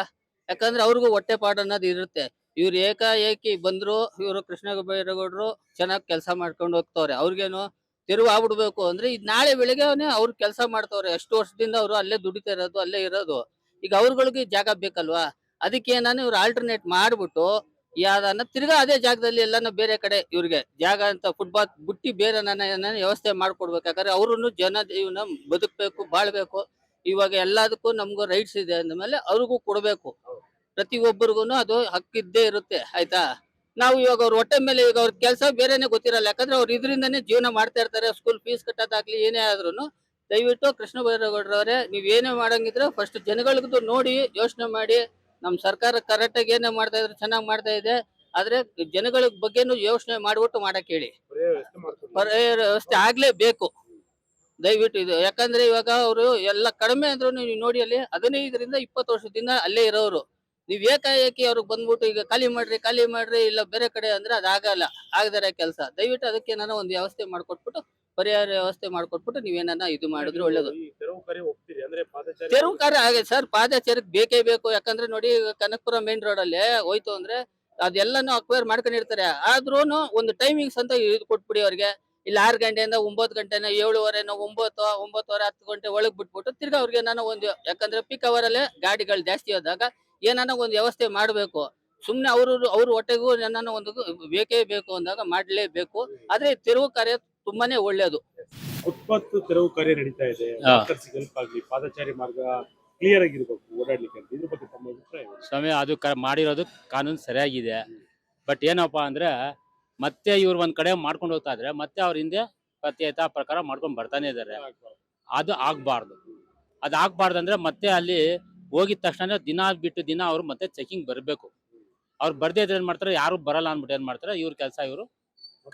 ಯಾಕಂದ್ರೆ ಅವ್ರಿಗೂ ಹೊಟ್ಟೆ ಪಾಡು ಅನ್ನೋದು ಇರುತ್ತೆ. ಇವ್ರು ಏಕಾಏಕಿ ಬಂದ್ರು, ಇವರು ಕೃಷ್ಣ ಬೈರೇಗೌಡರು ಚೆನ್ನಾಗಿ ಕೆಲಸ ಮಾಡ್ಕೊಂಡು ಹೋಗ್ತವ್ರೆ. ಅವ್ರಿಗೇನು ತೆರವು ಆಗ್ಬಿಡ್ಬೇಕು ಅಂದ್ರೆ ಇದು ನಾಳೆ ಬೆಳಿಗ್ಗೆನೆ ಅವ್ರು ಕೆಲಸ ಮಾಡ್ತವ್ರೆ. ಅಷ್ಟು ವರ್ಷದಿಂದ ಅವರು ಅಲ್ಲೇ ದುಡಿತಾ ಇರೋದು, ಅಲ್ಲೇ ಇರೋದು. ಈಗ ಅವ್ರಗಳಿಗೆ ಜಾಗ ಬೇಕಲ್ವಾ? ಅದಕ್ಕೆ ನಾನು ಇವ್ರು ಆಲ್ಟರ್ನೇಟ್ ಮಾಡ್ಬಿಟ್ಟು ಯಾವ್ದನ್ನ ತಿರ್ಗಾ ಅದೇ ಜಾಗದಲ್ಲಿ ಎಲ್ಲಾನ ಬೇರೆ ಕಡೆ ಇವ್ರಿಗೆ ಜಾಗ ಅಂತ ಫುಟ್ಪಾತ್ ಬಿಟ್ಟಿ ಬೇರೆ ನನ್ನ ವ್ಯವಸ್ಥೆ ಮಾಡ್ಕೊಡ್ಬೇಕು. ಯಾಕಂದ್ರೆ ಅವ್ರು ಜನ ಜೀವನ ಬದುಕ್ಬೇಕು, ಬಾಳ್ಬೇಕು. ಇವಾಗ ಎಲ್ಲದಕ್ಕೂ ನಮ್ಗೂ ರೈಟ್ಸ್ ಇದೆ ಅಂದ್ಮೇಲೆ ಅವ್ರಿಗೂ ಕೊಡ್ಬೇಕು. ಪ್ರತಿಯೊಬ್ಬರಿಗೂ ಅದು ಹಕ್ಕಿದ್ದೇ ಇರುತ್ತೆ, ಆಯ್ತಾ? ನಾವು ಇವಾಗ ಅವ್ರ ಹೊಟ್ಟೆ ಮೇಲೆ ಈಗ ಅವ್ರ ಕೆಲಸ ಬೇರೆನೆ ಗೊತ್ತಿರಲ್ಲ. ಯಾಕಂದ್ರೆ ಅವ್ರು ಇದರಿಂದಾನೇ ಜೀವನ ಮಾಡ್ತಾ ಇರ್ತಾರೆ. ಸ್ಕೂಲ್ ಫೀಸ್ ಕಟ್ಟೋದಾಗ್ಲಿ ಏನೇ ಆದ್ರೂ ದಯವಿಟ್ಟು ಕೃಷ್ಣ ಬೈರೇಗೌಡರವರೇ, ನೀವ್ ಏನೇ ಮಾಡಂಗಿದ್ರೆ ಫಸ್ಟ್ ಜನಗಳಿಗೂ ನೋಡಿ ಯೋಚನೆ ಮಾಡಿ. ನಮ್ ಸರ್ಕಾರ ಕರೆಕ್ಟ್ ಆಗಿ ಏನೇ ಮಾಡ್ತಾ ಇದ್ರೆ ಚೆನ್ನಾಗಿ ಮಾಡ್ತಾ ಇದೆ. ಆದ್ರೆ ಜನಗಳ ಬಗ್ಗೆನು ಯೋಚನೆ ಮಾಡ್ಬಿಟ್ಟು ಮಾಡಕ್ ಹೇಳಿ. ವ್ಯವಸ್ಥೆ ಆಗ್ಲೇಬೇಕು ದಯವಿಟ್ಟು ಇದು. ಯಾಕಂದ್ರೆ ಇವಾಗ ಅವರು ಎಲ್ಲ ಕಡಿಮೆ ಅಂದ್ರು ನೀವು ನೋಡಿ, ಅಲ್ಲಿ 15ರಿಂದ 20 ವರ್ಷದಿಂದ ಅಲ್ಲೇ ಇರೋರು. ನೀವ್ ಏಕಾಏಕಿ ಅವ್ರಿಗೆ ಬಂದ್ಬಿಟ್ಟು ಈಗ ಖಾಲಿ ಮಾಡ್ರಿ ಇಲ್ಲ ಬೇರೆ ಕಡೆ ಅಂದ್ರೆ ಅದಾಗಲ್ಲ, ಆಗದಾರೆ ಕೆಲಸ. ದಯವಿಟ್ಟು ಅದಕ್ಕೆ ನಾನು ಒಂದು ವ್ಯವಸ್ಥೆ ಮಾಡ್ಕೊಟ್ಬಿಟ್ಟು ಪರಿಹಾರ ವ್ಯವಸ್ಥೆ ಮಾಡ್ಕೊಟ್ಬಿಟ್ಟು ನೀವೇನ ಇದು ಮಾಡಿದ್ರೆ ಒಳ್ಳೇದು. ಈ ತೆರವು ಕಾರ್ಯ ಹೋಗ್ತೀರಿ ಅಂದ್ರೆ ಪಾದಚಾರಿ ತೆರವು ಕಾರ್ಯ ಆಗಿದೆ ಸರ್, ಪಾದಚಾರಿಗೆ ಬೇಕೇ ಬೇಕು. ಯಾಕಂದ್ರೆ ನೋಡಿ, ಈಗ ಕನಕಪುರ ಮೇನ್ ರೋಡ್ ಅಲ್ಲಿ ಹೋಯ್ತು ಅಂದ್ರೆ ಅದೆಲ್ಲಾನು ಅಕ್ವೈರ್ ಮಾಡ್ಕೊಂಡಿರ್ತಾರೆ. ಆದ್ರೂನು ಒಂದು ಟೈಮಿಂಗ್ಸ್ ಅಂತ ಇದು ಕೊಟ್ಬಿಡಿ ಅವ್ರಿಗೆ. ಇಲ್ಲ 6 ಗಂಟೆಯಿಂದ 9 ಗಂಟೆನ 7:15 9 9:30 10 ಗಂಟೆ ಒಳಗ್ ಬಿಟ್ಬಿಟ್ಟು ತಿರ್ಗಾ ಅವ್ರಿಗೆ ನಾನು ಒಂದು, ಯಾಕಂದ್ರೆ ಪೀಕ್ ಅವರ್ ಅಲ್ಲೇ ಗಾಡಿಗಳು ಜಾಸ್ತಿ ಆದಾಗ ಏನಾನ ಒಂದು ವ್ಯವಸ್ಥೆ ಮಾಡ್ಬೇಕು. ಸುಮ್ನೆ ಅವ್ರ ಹೊಟ್ಟೆಗೂ ಏನಾನ ಒಂದು ಬೇಕೇ ಬೇಕು ಅಂದಾಗ ಮಾಡ್ಲೇಬೇಕು. ಆದ್ರೆ ತೆರವು ಕಾರ್ಯ ತುಂಬಾನೇ ಒಳ್ಳೇದು. ಫುಟ್ಪಾತ್ ತೆರವು ಕಾರ್ಯ ನಡೀತಾ ಇದೆ. ಹಾ. ವಾಕರ್ಸ್ಗೆ ಹೆಲ್ಪ್ ಆಗ್ಲಿ, ಪಾದಚಾರಿ ಮಾರ್ಗ ಕ್ಲಿಯರ್ ಆಗಿರ್ಬೇಕು ಓಡಾಡ್ಲಿಕ್ಕೆ ಅಂತ. ಇದ್ರ ಬಗ್ಗೆ ತಮ್ಮ ಅಭಿಪ್ರಾಯ ಏನು? ಸ್ವಾಮಿ, ಅದು ಮಾಡಿರೋದು ಕಾನೂನು ಸರಿಯಾಗಿದೆ. ಬಟ್ ಏನಪ್ಪಾ ಅಂದ್ರೆ ಮತ್ತೆ ಇವ್ರು ಒಂದ್ ಕಡೆ ಮಾಡ್ಕೊಂಡು ಹೋಗ್ತಾ ಇದ್ರೆ ಮತ್ತೆ ಅವ್ರ ಹಿಂದೆ ಪ್ರತ್ಯೇಕ ಪ್ರಕಾರ ಮಾಡ್ಕೊಂಡ್ ಬರ್ತಾನೆ ಇದಾರೆ. ಅದು ಆಗ್ಬಾರ್ದು. ಅದು ಆಗ್ಬಾರ್ದು ಅಂದ್ರೆ ಮತ್ತೆ ಅಲ್ಲಿ ಹೋಗಿದ ತಕ್ಷಣ ದಿನ ಬಿಟ್ಟು ದಿನ ಅವ್ರು ಮತ್ತೆ ಚೆಕಿಂಗ್ ಬರ್ಬೇಕು. ಅವ್ರು ಬರ್ದೇ ಇದ್ರೆ ಏನ್ ಮಾಡ್ತಾರೆ, ಯಾರು ಬರಲ್ಲ ಅಂದ್ಬಿಟ್ಟು ಏನ್ ಮಾಡ್ತಾರೆ, ಇವ್ರ ಕೆಲಸ ಇವರು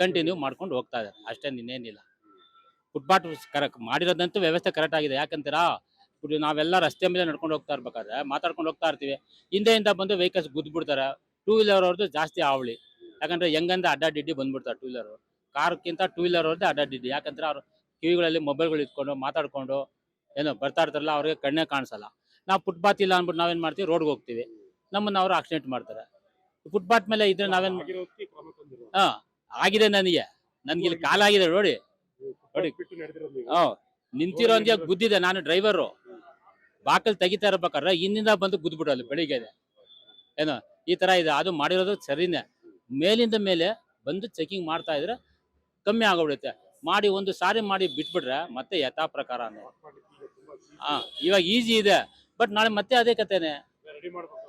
ಕಂಟಿನ್ಯೂ ಮಾಡ್ಕೊಂಡು ಹೋಗ್ತಾ ಇದಾರೆ ಅಷ್ಟೇ, ಇನ್ನೇನಿಲ್ಲ. ಫುಟ್ಪಾತ್ ಮಾಡಿರೋದಂತೂ ವ್ಯವಸ್ಥೆ ಕರೆಕ್ಟ್ ಆಗಿದೆ. ಯಾಕಂತೀರಾ, ನಾವೆಲ್ಲ ರಸ್ತೆ ಮೇಲೆ ನಡ್ಕೊಂಡು ಹೋಗ್ತಾ ಇರ್ಬೇಕಾದ್ರೆ ಮಾತಾಡ್ಕೊಂಡು ಹೋಗ್ತಾ ಇರ್ತೀವಿ, ಹಿಂದೆಯಿಂದ ಬಂದು ವೆಹಿಕಲ್ಸ್ ಗುದ್ಬಿಡ್ತಾರೆ. 2 ವೀಲರ್ ಅವ್ರದ್ದು ಜಾಸ್ತಿ ಅವಳಿ. ಯಾಕಂದ್ರೆ ಹೆಂಗಂದ್ರೆ ಅಡ್ಡಾಡಿಡ್ಡಿ ಬಂದ್ಬಿಡ್ತಾರೆ 2 ವೀಲರ್. ಕಾರ್ಕ್ಕಿಂತ 2 ವೀಲರ್ ಅವ್ರದ್ದೇ ಅಡ್ಡಾಡಿಡ್ಡಿ. ಯಾಕಂದ್ರೆ ಅವ್ರು ಕಿವಿಗಳಲ್ಲಿ ಮೊಬೈಲ್ಗಳು ಇಟ್ಕೊಂಡು ಮಾತಾಡ್ಕೊಂಡು ಏನೋ ಬರ್ತಾ ಇರ್ತಾರಲ್ಲ, ಅವ್ರಿಗೆ ಕಣ್ಣೇ ಕಾಣಿಸಲ್ಲ. ನಾವು ಫುಟ್ಪಾತ್ ಇಲ್ಲ ಅಂದ್ಬಿಟ್ಟು ನಾವೇನ್ ಮಾಡ್ತೀವಿ, ರೋಡ್ಗೆ ಹೋಗ್ತೀವಿ, ನಮ್ಮನ್ನ ಅವ್ರು ಆಕ್ಸಿಡೆಂಟ್ ಮಾಡ್ತಾರೆ. ಫುಟ್ಪಾತ್ ಮೇಲೆ ಇದ್ರೆ ನಾವೇನ್ ಆಗಿರೋದಕ್ಕೆ ಕ್ರಮ ತಂದಿರೋದು. ಹಾ ಆಗಿದೆ. ನನ್ಗೆ ಇಲ್ಲಿ ಕಾಲಾಗಿದೆ ನೋಡಿ. ಫುಟ್ಪಾತ್ ಬಿಟ್ಟು ನಡೆದಿರೋದು ನೀವು. ನಿಂತಿರೋ ಹಂಗೆ ಗುದ್ದಿದೆ. ನಾನು ಡ್ರೈವರು ಬಾಕಲ್ ತೆಗಿತಾ ಇರ್ಬೇಕಾದ್ರೆ ಹಿಂದಿಂದ ಬಂದು ಗುದ್ಬಿಡೋದು ಬೆಳಿಗ್ಗೆ. ಏನೋ ಈ ತರ ಇದೆ. ಅದು ಮಾಡಿರೋದು ಸರಿನೇ. ಮೇಲಿಂದ ಮೇಲೆ ಬಂದು ಚೆಕಿಂಗ್ ಮಾಡ್ತಾ ಇದ್ರೆ ಕಮ್ಮಿ ಆಗೋಗ್ಬಿಡುತ್ತೆ. ಮಾಡಿ ಒಂದು ಸಾರಿ ಮಾಡಿ ಬಿಟ್ಬಿಟ್ರೆ ಮತ್ತೆ ಯಥಾ ಪ್ರಕಾರ ಇವಾಗ ಈಸಿ ಇದೆ. ಬಟ್ ನಾಳೆ ಮತ್ತೆ ಅದೇ ಕತೆನೆ. ರೆಡಿ ಮಾಡ್ಬೇಕು.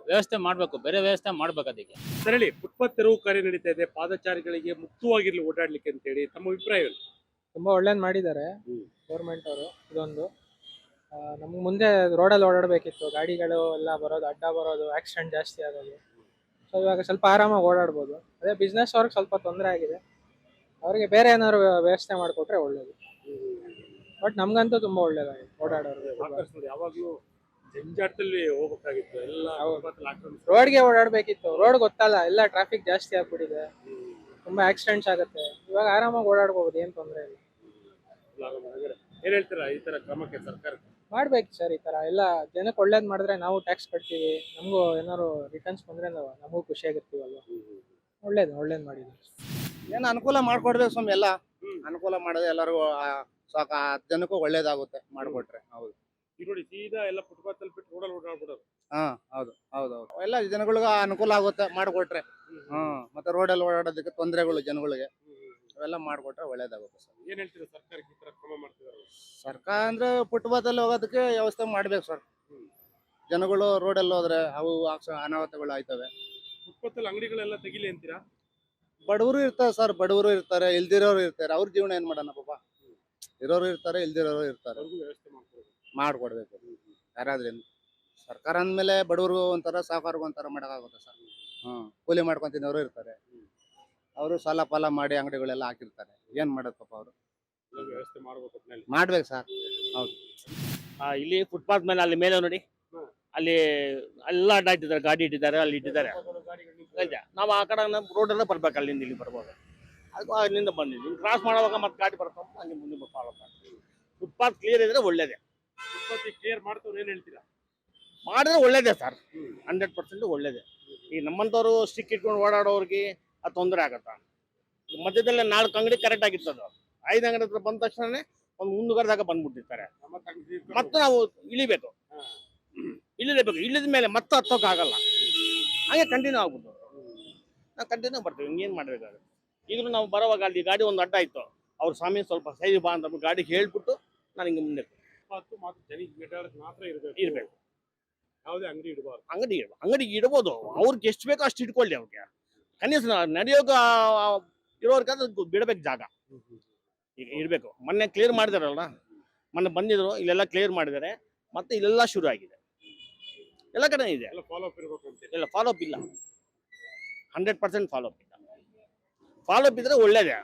ವ್ಯವಸ್ಥೆ ಮಾಡ್ಬೇಕು, ಬೇರೆ ವ್ಯವಸ್ಥೆ ಮಾಡ್ಬೇಕು ಅದಕ್ಕೆ. ಸರಳಿ ಫುಟ್ಪಾತ್ ತೆರವು ಕಾರ್ಯ ನಡೀತಾ ಇದೆ, ಪಾದಚಾರಿಗಳಿಗೆ ಮುಕ್ತವಾಗಿರ್ಲಿ ಓಡಾಡ್ಲಿಕ್ಕೆ ಅಂತ ಹೇಳಿ ತಮ್ಮ ಅಭಿಪ್ರಾಯ ಏನು? ತುಂಬಾ ಒಳ್ಳೇದ್ ಮಾಡಿದ್ದಾರೆ ಗೌರ್ಮೆಂಟ್ ಅವರು. ಇದೊಂದು ನಮ್ಗೆ ಮುಂದೆ ರೋಡಲ್ಲಿ ಓಡಾಡಬೇಕಿತ್ತು, ಗಾಡಿಗಳು ಎಲ್ಲ ಬರೋದು, ಅಡ್ಡ ಬರೋದು, ಆಕ್ಸಿಡೆಂಟ್ ಜಾಸ್ತಿ ಆಗೋದು. ಸೊ ಇವಾಗ ಸ್ವಲ್ಪ ಆರಾಮಾಗಿ ಓಡಾಡ್ಬೋದು. ಅದೇ ಬಿಸ್ನೆಸ್ ಅವ್ರಿಗೆ ಸ್ವಲ್ಪ ತೊಂದರೆ ಆಗಿದೆ. ಅವರಿಗೆ ಬೇರೆ ಏನಾದ್ರು ವ್ಯವಸ್ಥೆ ಮಾಡಿಕೊಟ್ರೆ ಒಳ್ಳೇದು. ಬಟ್ ನಮ್ಗಂತೂ ತುಂಬಾ ಒಳ್ಳೇದಾಗಿದೆ ಓಡಾಡೋರಿಗೆ. ವಾಕರ್ಸ್ ನೋಡಿ ಯಾವಾಗ್ಲೂ ಜಂಜಾಟದಲ್ಲಿ ಹೋಗ್ಬೇಕಾಗಿತ್ತು, ಎಲ್ಲ ರೋಡ್ಗೆ ಓಡಾಡ್ಬೇಕಿತ್ತು. ರೋಡ್ ಗೊತ್ತಲ್ಲ, ಎಲ್ಲ ಟ್ರಾಫಿಕ್ ಜಾಸ್ತಿ ಆಗ್ಬಿಟ್ಟಿದೆ, ತುಂಬಾ ಆಕ್ಸಿಡೆಂಟ್ಸ್ ಆಗುತ್ತೆ. ಇವಾಗ ಆರಾಮಾಗಿ ಓಡಾಡ್ಬೋದು, ಏನ್ ತೊಂದರೆ ಇಲ್ಲ. ಏನ್ ಹೇಳ್ತೀರಾ ಈ ತರ ಕ್ರಮಕ್ಕೆ ಸರ್ಕಾರ? ಮಾಡ್ಬೇಕು ಸರ್, ಈ ತರ ಎಲ್ಲ ಜನಕ್ಕೆ ಒಳ್ಳೇದ್ ಮಾಡಿದ್ರೆ ನಾವು ಟ್ಯಾಕ್ಸ್ ಕಟ್ತೀವಿ, ನಮಗೂ ಏನಾದ್ರು ರಿಟರ್ನ್ಸ್ ಬಂದ್ರೆ ನಮಗೂ ಖುಷಿಯಾಗಿರ್ತೀವಲ್ವ. ಒಳ್ಳೇದ್ ಮಾಡಿದ್ರು. ಏನು ಅನುಕೂಲ ಮಾಡ್ಕೊಡ್ಬೇಕು ಸ್ವಾಮಿ, ಎಲ್ಲ ಅನುಕೂಲ ಮಾಡೋದು ಎಲ್ಲರಿಗೂ ಸಾಕ, ಜನಕ್ಕೂ ಒಳ್ಳೇದಾಗುತ್ತೆ ಮಾಡ್ಕೊಟ್ರೆ. ಹೌದು. ಈಗ ನೋಡಿ ಸೀದಾ ಎಲ್ಲ ಫುಟ್ಪಾತ್ ಅಲ್ಲಿ ಬಿಟ್ಟು ರೋಡಲ್ಲಿ ಓಡಾಡ್ಬಿಡೋದು. ಹೌದು ಎಲ್ಲ ಜನಗಳಿಗೆ ಅನುಕೂಲ ಆಗುತ್ತೆ ಮಾಡ್ಕೊಟ್ರೆ. ಮತ್ತೆ ರೋಡಲ್ಲಿ ಓಡಾಡೋದಕ್ಕೆ ತೊಂದರೆಗಳು ಜನಗಳಿಗೆ, ಅವೆಲ್ಲ ಮಾಡ್ಕೊಟ್ರೆ ಒಳ್ಳೇದಾಗುತ್ತೆ ಸರ್. ಏನ್ ಹೇಳ್ತೀರಾ ಸರ್ಕಾರಕ್ಕೆ ಈ ತರ ಕ್ರಮ ಮಾಡ್ತಿದ್ದಾರೆ? ಸರ್ಕಾರ ಅಂದ್ರೆ ಫುಟ್ಪಾತ್ ಅಲ್ಲಿ ಹೋಗೋದಕ್ಕೆ ವ್ಯವಸ್ಥೆ ಮಾಡ್ಬೇಕು ಸರ್. ಜನಗಳು ರೋಡಲ್ಲಿ ಹೋದ್ರೆ ಅವು ಅನಾಹುತಗಳು ಆಯ್ತವೆ. ಫುಟ್ಪಾತ್ ಅಲ್ಲಿ ಅಂಗಡಿಗಳೆಲ್ಲ ತೆಗಿಲಿ ಅಂತೀರಾ? ಬಡವರು ಇರ್ತಾರೆ ಸರ್, ಬಡವರು ಇರ್ತಾರೆ, ಇಲ್ದಿರೋರು ಇರ್ತಾರೆ. ಅವ್ರ ಜೀವನ ಏನ್ ಮಾಡೋಣ ಪಾಪ. ಇರೋರು ಇರ್ತಾರೆ, ಇಲ್ದಿರೋರು ಇರ್ತಾರೆ. ಅವ್ರಿಗೂ ವ್ಯವಸ್ಥೆ ಮಾಡ್ಕೊಡ್ಬೇಕು ಯಾರಾದ್ರೇನು. ಸರ್ಕಾರ ಅಂದ್ಮೇಲೆ ಬಡವ್ರಿಗೂ ಒಂಥರ, ಸಾವುಕಾರ್ಗೂ ಒಂಥರ ಮಾಡೋಕ್ಕಾಗುತ್ತೆ ಸರ್. ಕೂಲಿ ಮಾಡ್ಕೊಂಡ್ ತಿನ್ನೋರು ಇರ್ತಾರೆ, ಅವರು ಸಾಲ ಪಾಲ ಮಾಡಿ ಅಂಗಡಿಗಳೆಲ್ಲ ಹಾಕಿರ್ತಾರೆ. ಏನ್ ಮಾಡೋದು ಪಾಪ ಅವರು. ವ್ಯವಸ್ಥೆ ಮಾಡ್ಬೇಕು ಒಟ್ನಲ್ಲಿ. ಮಾಡ್ಬೇಕು ಸರ್. ಹೌದು. ಇಲ್ಲಿ ಫುಟ್ಪಾತ್ ಮೇಲೆ ಅಲ್ಲಿ ಮೇಲೆ ನೋಡಿ, ಅಲ್ಲಿ ಎಲ್ಲ ಅಡ್ಡ ಇಟ್ಟಿದ್ದಾರೆ, ಗಾಡಿ ಇಟ್ಟಿದ್ದಾರೆ, ಅಲ್ಲಿ ಇಟ್ಟಿದ್ದಾರೆ. ನಾವು ಆ ಕಡೆ ರೋಡಲ್ಲೇ ಬರ್ಬೇಕು, ಅಲ್ಲಿಂದ ಇಲ್ಲಿ ಬರ್ಬೋದು. ಅದು ಅಲ್ಲಿಂದ ಬಂದಿದ್ವಿ, ಕ್ರಾಸ್ ಮಾಡುವಾಗ ಮತ್ತೆ ಗಾಡಿ ಬರ್ತಾವ, ಅಲ್ಲಿ ಮುಂದೆ ಫಾಲೋ ಮಾಡ್ತೀವಿ. ಫುಟ್ಪಾತ್ ಕ್ಲಿಯರ್ ಇದ್ರೆ ಒಳ್ಳೇದೇ. ಫುಟ್ಪಾತ್ ಕ್ಲಿಯರ್ ಮಾಡ್ತವ್ರು ಏನ್ ಹೇಳ್ತೀರಾ? ಮಾಡಿದ್ರೆ ಒಳ್ಳೇದೇ ಸರ್, 100% ಒಳ್ಳೇದೇ. ಈಗ ನಮ್ಮಂತವ್ರು ಸ್ಟಿಕ್ ಇಟ್ಕೊಂಡು ಓಡಾಡೋರಿಗೆ ಅದು ತೊಂದರೆ ಆಗತ್ತಾ. ಮಧ್ಯದಲ್ಲೇ 4 ಅಂಗಡಿ ಕರೆಕ್ಟ್ ಆಗಿರ್ತದ, 5 ಅಂಗಡಿ ಹತ್ರ ಬಂದ ತಕ್ಷಣ ಒಂದು ಮುಂದುಗರೆದಾಗ ಬಂದ್ಬಿಟ್ಟಿರ್ತಾರೆ. ಮತ್ತೆ ನಾವು ಇಳಿಬೇಕು, ಇಳಿದ ಮೇಲೆ ಮತ್ತೆ ಹತ್ತೋಕೆ ಆಗಲ್ಲ, ಹಾಗೆ ಕಂಟಿನ್ಯೂ ಆಗ್ಬಿಟ್ಟು ನಾವು ಕಂಟಿನ್ಯೂ ಬರ್ತೀವಿ. ಹಿಂಗೇನು ಮಾಡಬೇಕಾಗುತ್ತೆ. ಈಗಲೂ ನಾವು ಬರೋವಾಗ ಅಲ್ಲಿ ಗಾಡಿ ಒಂದು ಅಡ್ಡ ಇತ್ತು, ಅವ್ರು ಸ್ವಾಮಿ ಸ್ವಲ್ಪ ಸೈಜ್ ಬಾ ಅಂತ ಗಾಡಿಗೆ ಹೇಳ್ಬಿಟ್ಟು ನಾನು ಹಿಂಗೆ ಮುಂದೆ ಮಾತ್ರ ಇರ್ಬೇಕು. ಯಾವುದೇ ಅಂಗಡಿ ಇಡಬಾರ್ದು. ಅಂಗಡಿಗೆ ಇಡ್ಬೋದು, ಅವ್ರಿಗೆ ಎಷ್ಟು ಬೇಕೋ ಅಷ್ಟು ಇಟ್ಕೊಳ್ಳಿ. ಅವ್ರಿಗೆ ಕನಿಷ್ಠ ನಡೆಯೋಗ ಇರೋರ್ಗಾದ್ರೆ ಬಿಡಬೇಕು ಜಾಗ. ಈಗ ಇರಬೇಕು. ಮೊನ್ನೆ ಕ್ಲಿಯರ್ ಮಾಡಿದಾರಲ್ಲ, ಮೊನ್ನೆ ಬಂದಿದ್ರು, ಇಲ್ಲೆಲ್ಲ ಕ್ಲಿಯರ್ ಮಾಡಿದ್ದಾರೆ. ಮತ್ತೆ ಇಲ್ಲೆಲ್ಲ ಶುರು ಆಗಿದೆ, ಎಲ್ಲ ಕಡೆ ಇದೆ. ಎಲ್ಲ ಫಾಲೋ ಅಪ್ ಇಲ್ಲ, 100% ಫಾಲೋ ಅಪ್ ಇಲ್ಲ. ಫಾಲೋ ಅಪ್ ಇದ್ರೆ ಒಳ್ಳೇದೇ.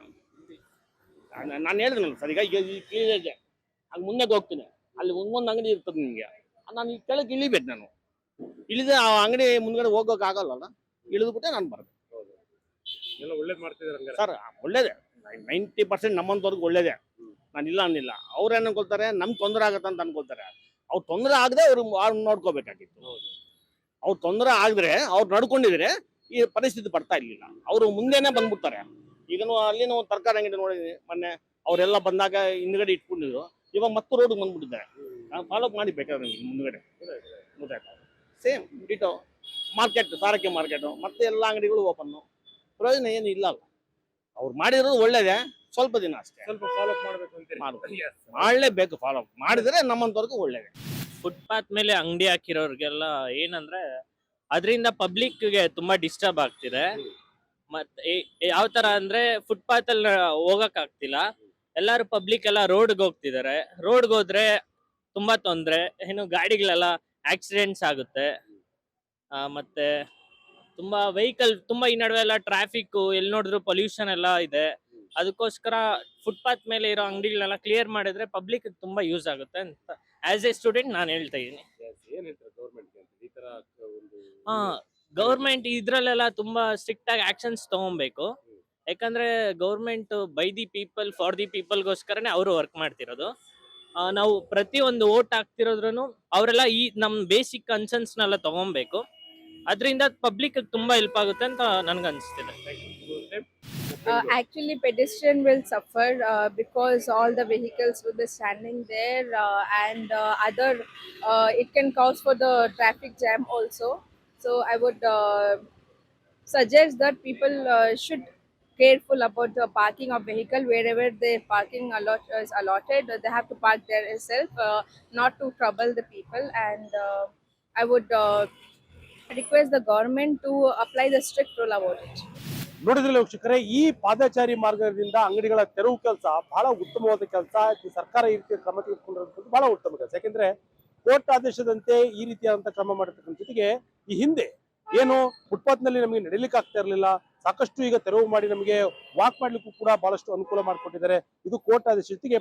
ನಾನು ಹೇಳಿದ್ನಲ್ಲ ಸರ್, ಈಗ ಕ್ಲಿಯರ್ ಇದೆ, ಆಗ ಮುಂದೆ ಹೋಗ್ತೀನಿ, ಅಲ್ಲಿ ಒಂದೊಂದು ಅಂಗಡಿ ಇರ್ತದೆ ನಿಮಗೆ. ನಾನು ಈ ಕೆಳಗೆ ಇಳಿಬೇಕು. ನಾನು ಇಳಿದ್ರೆ ಆ ಅಂಗಡಿ ಮುಂದ್ಗಡೆ ಹೋಗೋಕೆ ಆಗಲ್ಲ, ಇಳಿದ್ಬಿಟ್ಟೆ ನಾನು ಬರ್ಬೇಕು. ಎಲ್ಲ ಒಳ್ಳೇದ್ ಮಾಡ್ತಿದ್ದಾರೆ ಸರ್, ಒಳ್ಳೇದೇ. 90% ನಮ್ಮಂತವ್ರಿಗೆ ಒಳ್ಳೇದೇ. ನಾನು ಇಲ್ಲ ಅನ್ನಿಲ್ಲ. ಅವ್ರು ಏನ್ ಅನ್ಕೊಳ್ತಾರೆ ನಮ್ಗೆ ತೊಂದರೆ ಆಗತ್ತೆ ಅಂತ ಅನ್ಕೊಳ್ತಾರೆ. ಅವ್ರು ತೊಂದರೆ ಆಗದೆ ಅವ್ರು ನೋಡ್ಕೋಬೇಕಾಗಿತ್ತು. ಅವ್ರು ತೊಂದರೆ ಆಗಿದ್ರೆ ಅವ್ರು ನಡ್ಕೊಂಡಿದ್ರೆ ಈ ಪರಿಸ್ಥಿತಿ ಬರ್ತಾ ಇರ್ಲಿಲ್ಲ. ಅವರು ಮುಂದೆನೆ ಬಂದ್ಬಿಡ್ತಾರೆ. ಈಗ ಅಲ್ಲಿ ನಾವು ತರಕಾರಿ ಅಂಗಡಿ ನೋಡಿದ್ವಿ ಮೊನ್ನೆ, ಅವರೆಲ್ಲ ಬಂದಾಗ ಹಿಂದ್ಗಡೆ ಇಟ್ಕೊಂಡಿದ್ರು, ಇವಾಗ ಮತ್ತೆ ರೋಡ್ ಬಂದ್ಬಿಟ್ಟಿದ್ದಾರೆ. ಫಾಲೋ ಮಾಡಿ ಬೇಕಾದ್ರೆ ನಿಮ್ಗೆ ಮುಂದ್ಗಡೆ ಗೊತ್ತಾಯ್ತು. ಸೇಮ್ ಡಿಟೋ ಮಾರ್ಕೆಟ್, ಸಾರಕ್ಕೆ ಮಾರ್ಕೆಟ್, ಮತ್ತೆ ಎಲ್ಲ ಅಂಗಡಿಗಳು ಓಪನ್. ಪ್ರಯೋಜನ ಏನು ಇಲ್ಲ ಅಲ್ಲ. ಅವ್ರು ಮಾಡಿರೋದು ಒಳ್ಳೇದೇ, ಸ್ವಲ್ಪ ದಿನ ಅಷ್ಟೇ. ಸ್ವಲ್ಪ ಫಾಲೋ ಅಪ್ ಮಾಡ್ಬೇಕು ಅಂತ ಮಾಡಲೇಬೇಕು. ಫಾಲೋ ಅಪ್ ಮಾಡಿದ್ರೆ ನಮ್ಮಂತವ್ರಿಗೆ ಒಳ್ಳೇದೇ. ಫುಟ್ಪಾತ್ ಮೇಲೆ ಅಂಗಡಿ ಹಾಕಿರೋರ್ಗೆಲ್ಲ ಏನಂದ್ರೆ ಅದರಿಂದ ಪಬ್ಲಿಕ್ಗೆ ತುಂಬಾ ಡಿಸ್ಟರ್ಬ್ ಆಗ್ತಿದೆ. ಮತ್ತೆ ಯಾವ ತರ ಅಂದ್ರೆ ಫುಟ್ಪಾತ್ ಅಲ್ಲಿ ಹೋಗಕ್ ಆಗ್ತಿಲ್ಲ. ಎಲ್ಲಾರು ಪಬ್ಲಿಕ್ ಎಲ್ಲ ರೋಡ್ಗೆ ಹೋಗ್ತಿದ್ದಾರೆ. ರೋಡ್ಗೆ ಹೋದ್ರೆ ತುಂಬಾ ತೊಂದ್ರೆ, ಏನು ಗಾಡಿಗಳೆಲ್ಲ ಆಕ್ಸಿಡೆಂಟ್ಸ್ ಆಗುತ್ತೆ. ಮತ್ತೆ ತುಂಬಾ ವೆಹಿಕಲ್ ತುಂಬಾ ಈ ನಡುವೆ ಎಲ್ಲ ಟ್ರಾಫಿಕ್, ಎಲ್ಲಿ ನೋಡಿದ್ರು ಪೊಲ್ಯೂಷನ್ ಎಲ್ಲ ಇದೆ. ಅದಕ್ಕೋಸ್ಕರ ಫುಟ್ಪಾತ್ ಮೇಲೆ ಇರೋ ಅಂಗಡಿಗಳನ್ನೆಲ್ಲ ಕ್ಲಿಯರ್ ಮಾಡಿದ್ರೆ ಪಬ್ಲಿಕ್ ತುಂಬಾ ಯೂಸ್ ಆಗುತ್ತೆ ಅಂತ ಆಸ್ ಎ ಸ್ಟೂಡೆಂಟ್ ನಾನು ಹೇಳ್ತಾ ಇದ್ದೀನಿ. ಏನ್ ಹೇಳ್ತಾರೆ ಗೌರ್ಮೆಂಟ್ ಈ ತರ ಒಂದು ಗೌರ್ಮೆಂಟ್ ಇದ್ರಲ್ಲೆಲ್ಲ ತುಂಬಾ ಸ್ಟ್ರಿಕ್ಟ್ ಆಗಿ ಆಕ್ಷನ್ಸ್ ತಗೊಬೇಕು. ಯಾಕಂದ್ರೆ government by the people for the ಪೀಪಲ್ಗೋಸ್ಕರನೇ ಅವರು ವರ್ಕ್ ಮಾಡ್ತಿರೋದು. ನಾವು ಪ್ರತಿಯೊಂದು ಓಟ್ ಹಾಕ್ತಿರೋದ್ರೂ ಅವರೆಲ್ಲ ಈ ನಮ್ ಬೇಸಿಕ್ ಕನ್ಸರ್ನ್ಸ್ನೆಲ್ಲ ತಗೊಬೇಕು. ಅದರಿಂದ ಪಬ್ಲಿಕ್ ತುಂಬಾ ಹೆಲ್ಪ್ ಆಗುತ್ತೆ ಅಂತ ನನ್ಗನ್ಸ್ತಿದೆ. Actually, pedestrian will suffer because all the vehicles will be standing there, and other it can cause for the traffic jam also. So I would suggest that people should careful about the parking of vehicle. Wherever the parking is allotted, they have to park there itself, not to trouble the people. And I would request the government to apply the strict rule about it. ನೋಡಿದ್ರಲ್ಲ ವೀಕ್ಷಕರೇ, ಈ ಪಾದಚಾರಿ ಮಾರ್ಗದಿಂದ ಅಂಗಡಿಗಳ ತೆರವು ಕೆಲಸ ಬಹಳ ಉತ್ತಮವಾದ ಕೆಲಸ. ಸರ್ಕಾರ ಈ ರೀತಿಯ ಕ್ರಮ ತೆಗೆದುಕೊಂಡಿರೋದು ಬಹಳ ಉತ್ತಮ ಕೆಲಸ. ಯಾಕೆಂದ್ರೆ ಕೋರ್ಟ್ ಆದೇಶದಂತೆ ಈ ರೀತಿಯಾದಂತಹ ಕ್ರಮ ಮಾಡಿರ್ತಕ್ಕಂಥ ಜೊತೆಗೆ ಈ ಹಿಂದೆ ಏನು ಫುಟ್ಪಾತ್ ನಲ್ಲಿ ನಮಗೆ ನಡೀಲಿಕ್ಕೆ ಆಗ್ತಾ ಇರಲಿಲ್ಲ, ಸಾಕಷ್ಟು ಈಗ ತೆರವು ಮಾಡಿ ನಮಗೆ ವಾಕ್ ಮಾಡ್ಲಿಕ್ಕೂ ಕೂಡ ಬಹಳಷ್ಟು ಅನುಕೂಲ ಮಾಡಿಕೊಟ್ಟಿದ್ದಾರೆ. ಇದು ಕೋರ್ಟ್ ಆದೇಶ. ಜೊತೆಗೆ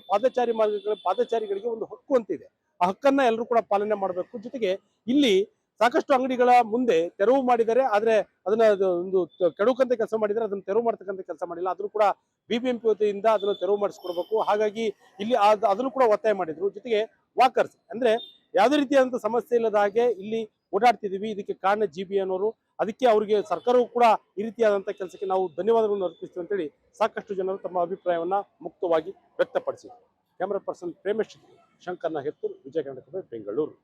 ಪಾದಚಾರಿಗಳಿಗೆ ಒಂದು ಹಕ್ಕು ಅಂತ ಇದೆ. ಆ ಹಕ್ಕನ್ನ ಎಲ್ಲರೂ ಕೂಡ ಪಾಲನೆ ಮಾಡಬೇಕು. ಜೊತೆಗೆ ಇಲ್ಲಿ ಸಾಕಷ್ಟು ಅಂಗಡಿಗಳ ಮುಂದೆ ತೆರವು ಮಾಡಿದ್ದಾರೆ, ಆದ್ರೆ ಅದನ್ನ ಒಂದು ಕೆಡುಕಂತ ಕೆಲಸ ಮಾಡಿದ್ದಾರೆ, ಅದನ್ನ ತೆರವು ಮಾಡ್ತಕ್ಕಂಥ ಕೆಲಸ ಮಾಡಿಲ್ಲ. ಆದ್ರೂ ಕೂಡ BBMP ವತಿಯಿಂದ ಅದನ್ನು ತೆರವು ಮಾಡಿಸ್ಕೊಡ್ಬೇಕು. ಹಾಗಾಗಿ ಇಲ್ಲಿ ಅದನ್ನು ಕೂಡ ಒತ್ತಾಯ ಮಾಡಿದ್ರು. ಜೊತೆಗೆ ವಾಕರ್ಸ್ ಅಂದ್ರೆ ಯಾವುದೇ ರೀತಿಯಾದಂತಹ ಸಮಸ್ಯೆ ಇಲ್ಲದ ಹಾಗೆ ಇಲ್ಲಿ ಓಡಾಡ್ತಿದೀವಿ, ಇದಕ್ಕೆ ಕಾರಣ GB ಅನ್ನೋರು. ಅದಕ್ಕೆ ಅವರಿಗೆ ಸರ್ಕಾರವು ಕೂಡ ಈ ರೀತಿಯಾದಂತಹ ಕೆಲಸಕ್ಕೆ ನಾವು ಧನ್ಯವಾದಗಳನ್ನು ಅರ್ಪಿಸ್ತೀವಿ ಅಂತೇಳಿ ಸಾಕಷ್ಟು ಜನರು ತಮ್ಮ ಅಭಿಪ್ರಾಯವನ್ನ ಮುಕ್ತವಾಗಿ ವ್ಯಕ್ತಪಡಿಸಿದರು. Camera person Premesh ಶಂಕರ್ನ Hetturu, Vijaya Karnataka, Bengaluru.